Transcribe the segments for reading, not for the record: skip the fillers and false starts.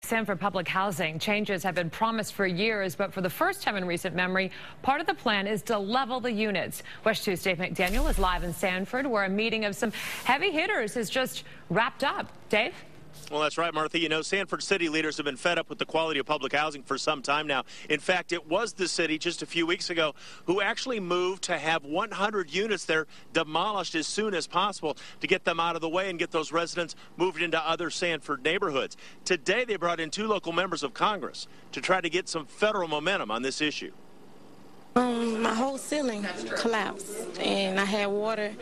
Sanford Public Housing changes have been promised for years, but for the first time in recent memory, part of the plan is to level the units. WESH 2's Dave McDaniel is live in Sanford, where a meeting of some heavy hitters has just wrapped up. Dave? Well, that's right, Martha. You know, Sanford city leaders have been fed up with the quality of public housing for some time now. In fact, it was the city just a few weeks ago who actually moved to have 100 units there demolished as soon as possible to get them out of the way and get those residents moved into other Sanford neighborhoods. Today, they brought in 2 local members of Congress to try to get some federal momentum on this issue. My whole ceiling collapsed, and I had water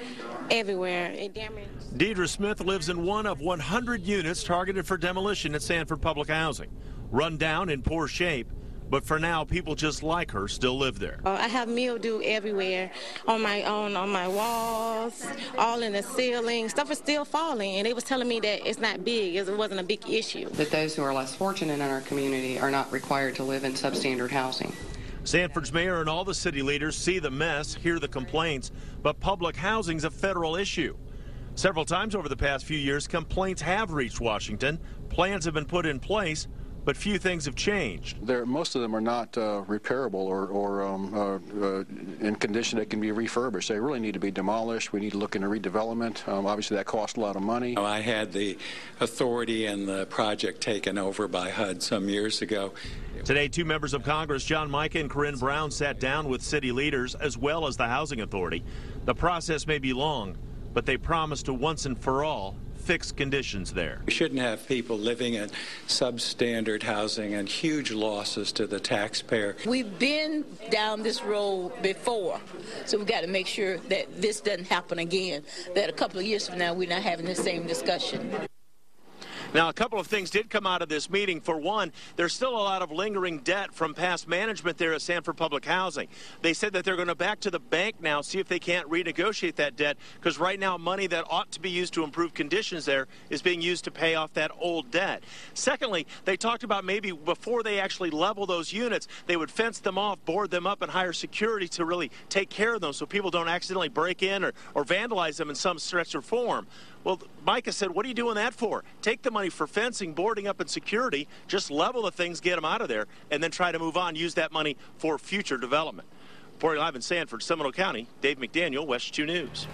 everywhere. It damaged. Deidre Smith lives in one of 100 units targeted for demolition at Sanford Public Housing. Run down in poor shape, but for now, people just like her still live there. I have mildew everywhere, on my walls, all in the ceiling. Stuff is still falling, and they was telling me that it's not big, it wasn't a big issue. That those who are less fortunate in our community are not required to live in substandard housing. Sanford's mayor and all the city leaders see the mess, hear the complaints, but public housing's a federal issue. Several times over the past few years, complaints have reached Washington. Plans have been put in place, but few things have changed. Most of them are not repairable or in condition that can be refurbished. They really need to be demolished. We need to look into redevelopment. Obviously, that costs a lot of money. I had the authority and the project taken over by HUD some years ago. Today, 2 members of Congress, John Mica and Corinne Brown, sat down with city leaders as well as the Housing Authority. The process may be long, but they promise to once and for all fix conditions there. We shouldn't have people living in substandard housing and huge losses to the taxpayer. We've been down this road before, so we've got to make sure that this doesn't happen again, that a couple of years from now we're not having the same discussion. Now, a couple of things did come out of this meeting. For one, there's still a lot of lingering debt from past management there at Sanford Public Housing. They said that they're going to back to the bank now, see if they can't renegotiate that debt, because right now money that ought to be used to improve conditions there is being used to pay off that old debt. Secondly, they talked about maybe before they actually level those units, they would fence them off, board them up, and hire security to really take care of them so people don't accidentally break in or vandalize them in some stretch or form. Well, Mica said, what are you doing that for? Take the money for fencing, boarding up, and security, just level the things, get them out of there, and then try to move on, use that money for future development. Reporting live in Sanford, Seminole County, Dave McDaniel, WESH 2 News.